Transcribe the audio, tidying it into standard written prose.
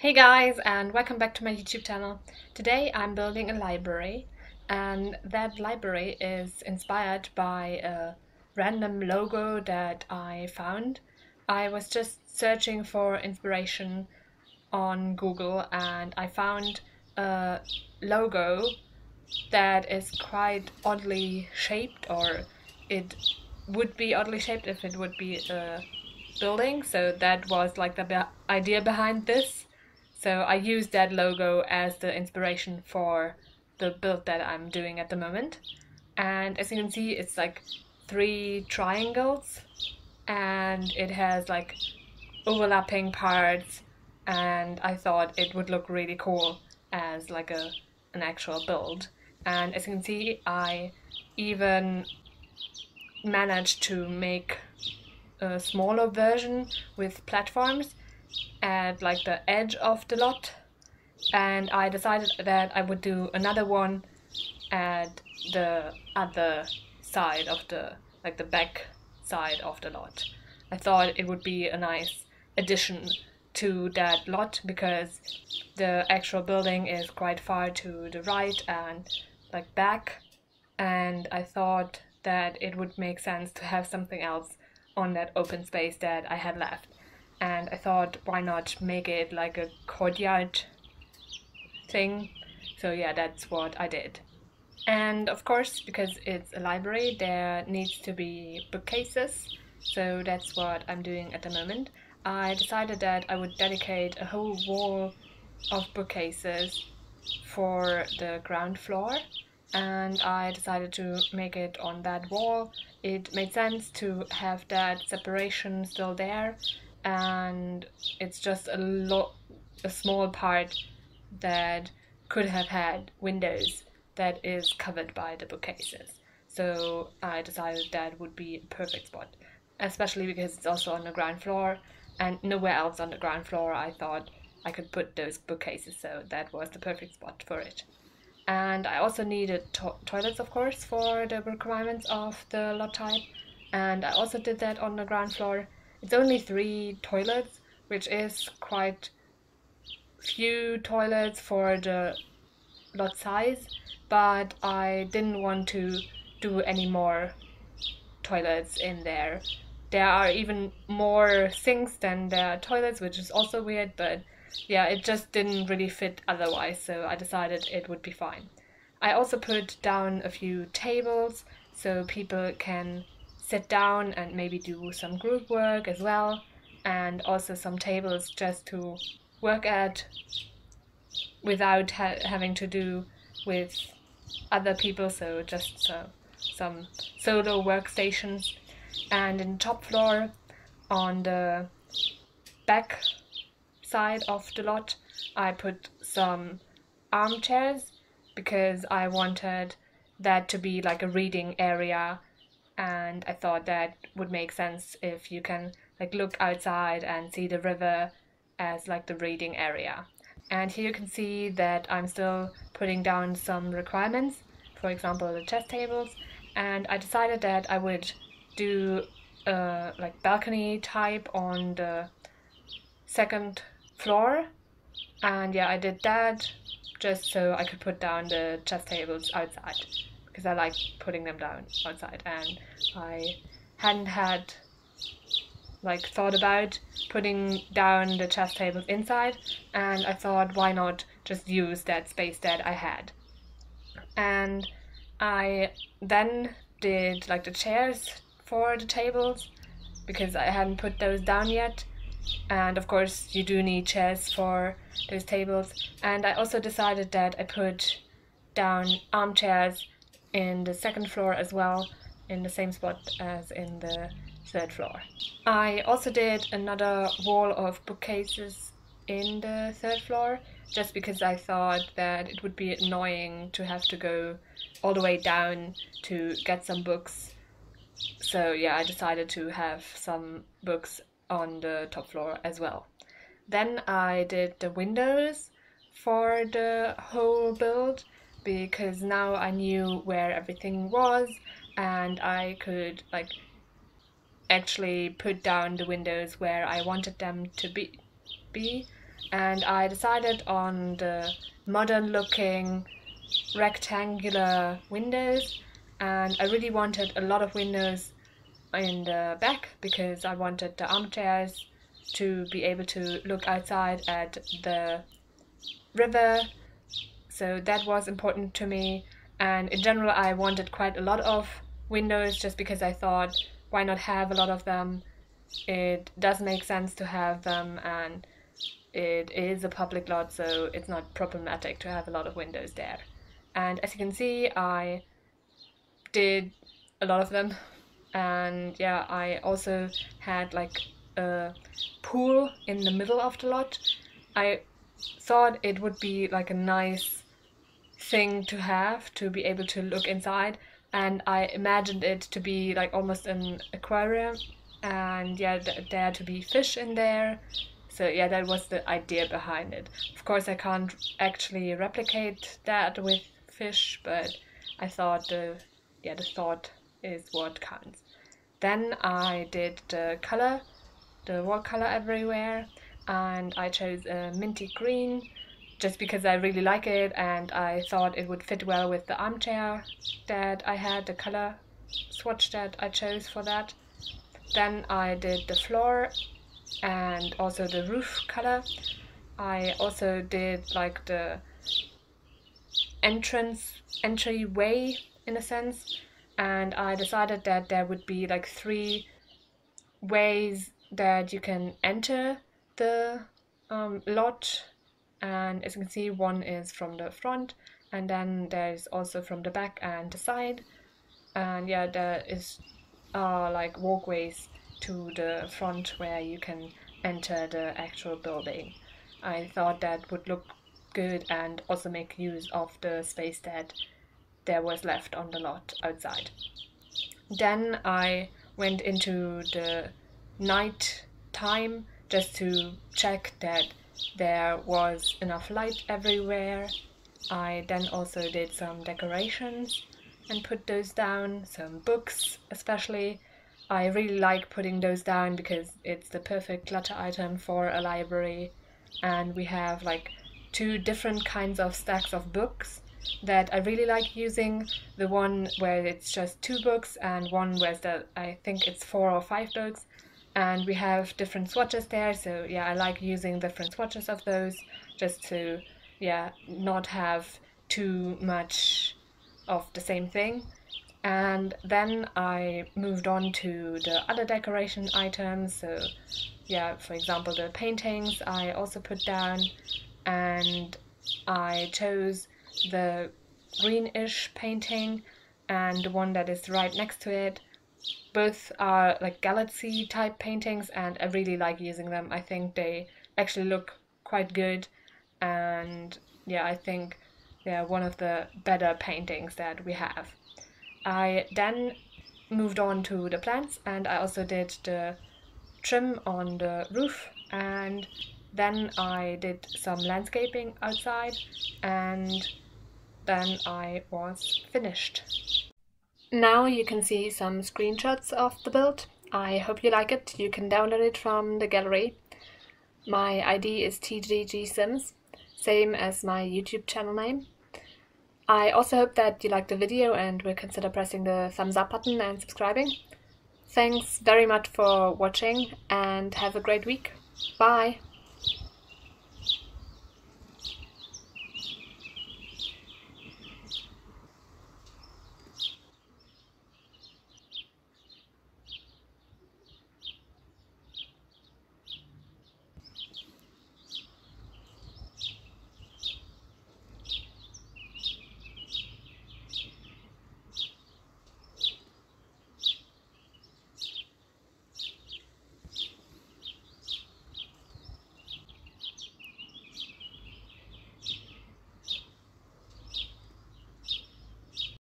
Hey guys, and welcome back to my YouTube channel. Today I'm building a library, and that library is inspired by a random logo that I found. I was just searching for inspiration on Google and I found a logo that is quite oddly shaped, or it would be oddly shaped if it would be a building. So that was like the idea behind this. So I used that logo as the inspiration for the build that I'm doing at the moment. And as you can see, it's like 3 triangles and it has like overlapping parts, and I thought it would look really cool as like an actual build. And as you can see, I even managed to make a smaller version with platforms at like the edge of the lot, and I decided that I would do another one at the other side of the back side of the lot. I thought it would be a nice addition to that lot because the actual building is quite far to the right and like back, and I thought that it would make sense to have something else on that open space that I had left. And I thought, why not make it like a courtyard thing? So yeah, that's what I did. And of course, because it's a library, there needs to be bookcases. So that's what I'm doing at the moment. I decided that I would dedicate a whole wall of bookcases for the ground floor, and I decided to make it on that wall. It made sense to have that separation still there, and it's just a small part that could have had windows that is covered by the bookcases. So I decided that would be a perfect spot, especially because it's also on the ground floor and nowhere else on the ground floor I thought I could put those bookcases, so that was the perfect spot for it. And I also needed toilets, of course, for the requirements of the lot type, and I also did that on the ground floor. It's only 3 toilets, which is quite few toilets for the lot size, but I didn't want to do any more toilets in there. There are even more sinks than there are toilets, which is also weird, but yeah, it just didn't really fit otherwise, so I decided it would be fine. I also put down a few tables so people can sit down and maybe do some group work as well, and also some tables just to work at without having to do with other people, so just some solo workstations. And in the top floor, on the back side of the lot, I put some armchairs because I wanted that to be like a reading area, and I thought that would make sense if you can like look outside and see the river as like the reading area. And here you can see that I'm still putting down some requirements, for example the chess tables, and I decided that I would do a like balcony type on the second floor. And yeah, I did that just so I could put down the chess tables outside, because I like putting them down outside, and I hadn't had like thought about putting down the chess tables inside, and I thought, why not just use that space that I had. And I then did like the chairs for the tables because I hadn't put those down yet, and of course you do need chairs for those tables. And I also decided that I put down armchairs in the second floor as well, in the same spot as in the third floor. I also did another wall of bookcases in the third floor, just because I thought that it would be annoying to have to go all the way down to get some books. So yeah, I decided to have some books on the top floor as well. Then I did the windows for the whole build because now I knew where everything was, and I could like actually put down the windows where I wanted them to be. and I decided on the modern looking rectangular windows, and I really wanted a lot of windows in the back because I wanted the armchairs to be able to look outside at the river, so that was important to me. And in general I wanted quite a lot of windows just because I thought, why not have a lot of them? It does make sense to have them, and it is a public lot, so it's not problematic to have a lot of windows there. And as you can see, I did a lot of them, and yeah, I also had like a pool in the middle of the lot. I thought it would be like a nice thing to have, to be able to look inside, and I imagined it to be like almost an aquarium, and yeah, there to be fish in there. So yeah, that was the idea behind it. Of course I can't actually replicate that with fish, but I thought the thought is what counts. Then I did the color, the wall color everywhere, and I chose a minty green just because I really like it, and I thought it would fit well with the armchair that I had, the color swatch that I chose for that. Then I did the floor and also the roof color. I also did like the entryway in a sense, and I decided that there would be like 3 ways that you can enter the lot, and as you can see, one is from the front, and then there's also from the back and the side, and yeah, there is like walkways to the front where you can enter the actual building. I thought that would look good and also make use of the space that there was left on the lot outside. Then I went into the night time just to check that there was enough light everywhere. I then also did some decorations and put those down, some books especially. I really like putting those down because it's the perfect clutter item for a library, and we have like 2 different kinds of stacks of books that I really like using. The one where it's just 2 books and one where I think it's 4 or 5 books, and we have different swatches there, so yeah, I like using different swatches of those just to not have too much of the same thing. And then I moved on to the other decoration items, so yeah, for example the paintings I also put down, and I chose the greenish painting and the one that is right next to it. Both are like galaxy type paintings, and I really like using them. I think they actually look quite good, and yeah, I think they're one of the better paintings that we have. I then moved on to the plants, and I also did the trim on the roof, and then I did some landscaping outside, and then I was finished. Now you can see some screenshots of the build. I hope you like it. You can download it from the gallery. My ID is TGGSims, same as my YouTube channel name. I also hope that you liked the video and will consider pressing the thumbs up button and subscribing. Thanks very much for watching, and have a great week. Bye!